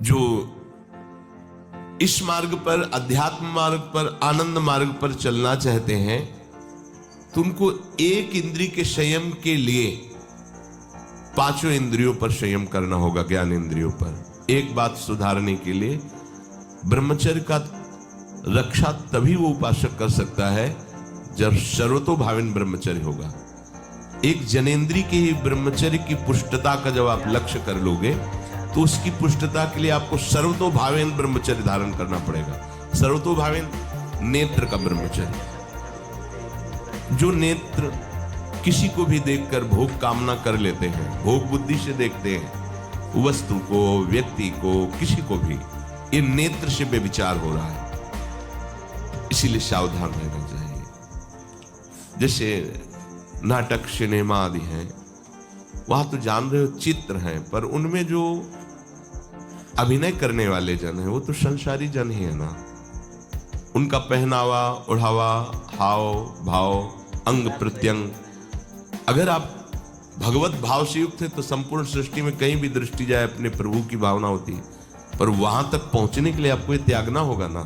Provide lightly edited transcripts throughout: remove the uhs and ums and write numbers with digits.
जो इस मार्ग पर, अध्यात्म मार्ग पर, आनंद मार्ग पर चलना चाहते हैं, तो उनको एक इंद्रिय के संयम के लिए पांचों इंद्रियों पर संयम करना होगा, ज्ञान इंद्रियों पर। एक बात सुधारने के लिए ब्रह्मचर्य का रक्षा तभी वो उपासक कर सकता है जब सर्वतोभावेन ब्रह्मचर्य होगा। एक जनेन्द्रीय के ही ब्रह्मचर्य की पुष्टता का जब आप लक्ष्य कर लोगे, तो उसकी पुष्टता के लिए आपको सर्वतोभावेन ब्रह्मचर्य धारण करना पड़ेगा। सर्वतोभावेन नेत्र का ब्रह्मचर्य, जो नेत्र किसी को भी देखकर भोग कामना कर लेते हैं, भोग बुद्धि से देखते हैं वस्तु को, व्यक्ति को, किसी को भी, ये नेत्र से बेविचार हो रहा है, इसीलिए सावधान रहना चाहिए। जैसे नाटक, सिनेमा आदि हैं, वहां तो जान रहे हो चित्र हैं, पर उनमें जो अभिनय करने वाले जन हैं वो तो संसारी जन ही है ना। उनका पहनावा, ओढ़ावा, हाव भाव, अंग प्रत्यंग, अगर आप भगवत भाव से युक्त है तो संपूर्ण सृष्टि में कहीं भी दृष्टि जाए अपने प्रभु की भावना होती है, पर वहां तक पहुंचने के लिए आपको ये त्यागना होगा ना।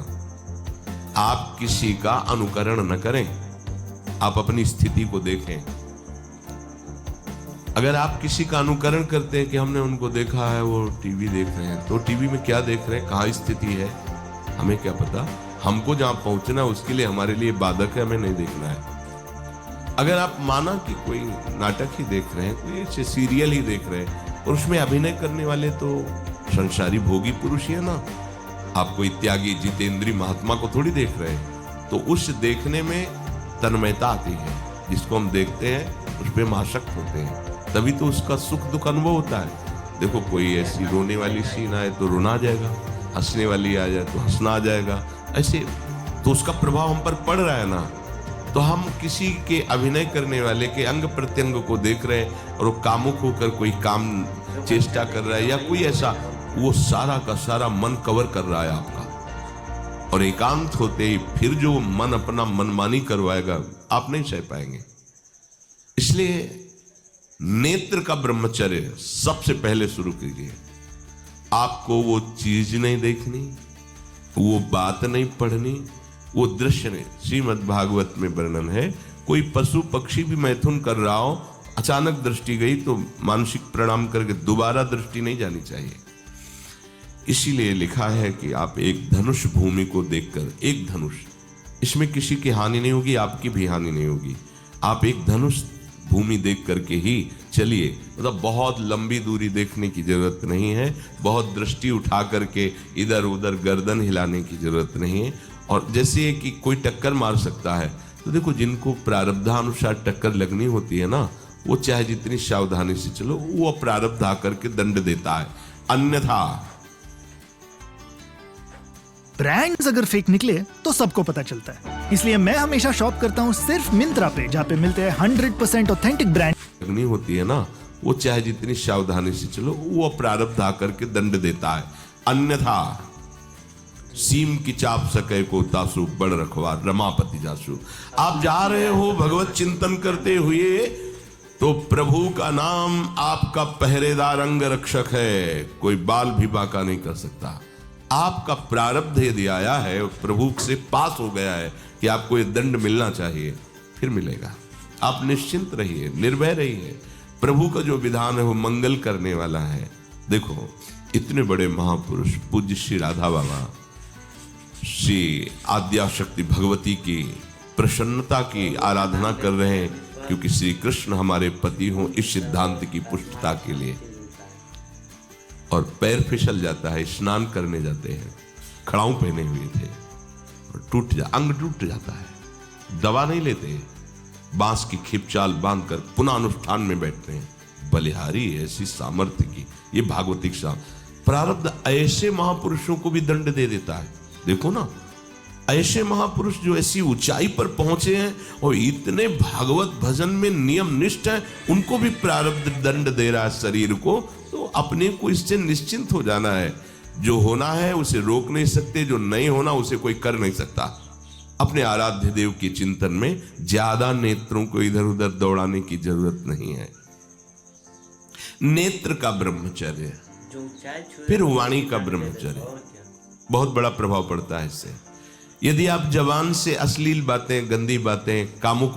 आप किसी का अनुकरण न करें, आप अपनी स्थिति को देखें। अगर आप किसी का अनुकरण करते हैं कि हमने उनको देखा है, वो टीवी देख रहे हैं, तो टीवी में क्या देख रहे हैं, कहाँ स्थिति है, हमें क्या पता। हमको जहां पहुंचना है उसके लिए हमारे लिए बाधक है, हमें नहीं देखना है। अगर आप माना कि कोई नाटक ही देख रहे हैं, कोई ऐसे सीरियल ही देख रहे हैं, और उसमें अभिनय करने वाले तो संसारी भोगी पुरुष ही है ना, आप कोई त्यागी जितेंद्रीय महात्मा को थोड़ी देख रहे हैं, तो उस देखने में तन्मयता आती है। जिसको हम देखते हैं उस पर हम आसक्त होते हैं, तभी तो उसका सुख दुख अनुभव होता है। देखो कोई ऐसी रोने वाली सीन आए तो रोना आ जाएगा, हंसने वाली आ जाए तो हंसना आ जाएगा, ऐसे तो उसका प्रभाव हम पर पड़ रहा है ना। तो हम किसी के अभिनय करने वाले के अंग प्रत्यंग को देख रहे हैं और वो कामुक होकर कोई काम चेष्टा कर रहा है या कोई ऐसा, वो सारा का सारा मन कवर कर रहा है आपका, और एकांत होते ही फिर जो मन अपना मनमानी करवाएगा आप नहीं सह पाएंगे। इसलिए नेत्र का ब्रह्मचर्य सबसे पहले शुरू कीजिए। आपको वो चीज नहीं देखनी, वो बात नहीं पढ़नी, वो दृश्य नहीं। श्रीमद् भागवत में वर्णन है, कोई पशु पक्षी भी मैथुन कर रहा हो, अचानक दृष्टि गई तो मानसिक प्रणाम करके दोबारा दृष्टि नहीं जानी चाहिए। इसीलिए लिखा है कि आप एक धनुष भूमि को देखकर, एक धनुष, इसमें किसी की हानि नहीं होगी, आपकी भी हानि नहीं होगी। आप एक धनुष भूमि देख करके ही चलिए, मतलब बहुत लंबी दूरी देखने की जरूरत नहीं है, बहुत दृष्टि उठा करके इधर उधर गर्दन हिलाने की जरूरत नहीं है। और जैसे कि कोई टक्कर मार सकता है, तो देखो जिनको प्रारब्धानुसार टक्कर लगनी होती है ना, वो चाहे जितनी सावधानी से चलो, वो प्रारब्ध आकर के दंड देता है। अन्यथा ब्रांड्स अगर फेक निकले तो सबको पता चलता है, इसलिए मैं हमेशा शॉप करता हूँ सिर्फ मिंत्रा पे, जहाँ पे मिलते हैं 100% ऑथेंटिक ब्रांड। लगनी होती है ना, वो चाहे जितनी सावधानी से चलो, वो प्रारब्ध आकर के दंड देता है। अन्यथा सीम की चाप सके को तासु, बड़ रखवार रमापति जासु। आप जा रहे हो भगवत चिंतन करते हुए, तो प्रभु का नाम आपका पहरेदार अंग रक्षक है, कोई बाल भी बांका नहीं कर सकता। आपका प्रारब्ध यदि आया है, प्रभु से पास हो गया है कि आपको ये दंड मिलना चाहिए, फिर मिलेगा। आप निश्चिंत रहिए, निर्भय रहिए। प्रभु का जो विधान है वो मंगल करने वाला है। देखो इतने बड़े महापुरुष पूज्य श्री राधा बाबा, श्री आद्याशक्ति भगवती की प्रसन्नता की आराधना कर रहे हैं, क्योंकि श्री कृष्ण हमारे पति हों, इस सिद्धांत की पुष्टता के लिए। और पैर फिसल जाता है, स्नान करने जाते हैं, खड़ाऊ पहने हुए थे और अंग टूट जाता है, दवा नहीं लेते, बांस की खिपचाल बांधकर पुनः अनुष्ठान में बैठते हैं। बलिहारी ऐसी सामर्थ्य की, ये भागवतिक प्रारब्ध ऐसे महापुरुषों को भी दंड दे देता है। देखो ना, ऐसे महापुरुष जो ऐसी ऊंचाई पर पहुंचे हैं और इतने भागवत भजन में नियम निष्ठ हैं, उनको भी प्रारब्ध दंड दे रहा है शरीर को। तो अपने को इससे निश्चिंत हो जाना है। जो होना है उसे रोक नहीं सकते, जो नहीं होना उसे कोई कर नहीं सकता। अपने आराध्य देव के चिंतन में ज्यादा नेत्रों को इधर उधर दौड़ाने की जरूरत नहीं है। नेत्र का ब्रह्मचर्य जो ऊंचाई छू फिर वाणी का ब्रह्मचर्य, और क्या। बहुत बड़ा प्रभाव पड़ता है इससे। यदि आप जबान से अश्लील बातें, गंदी बातें, कामुक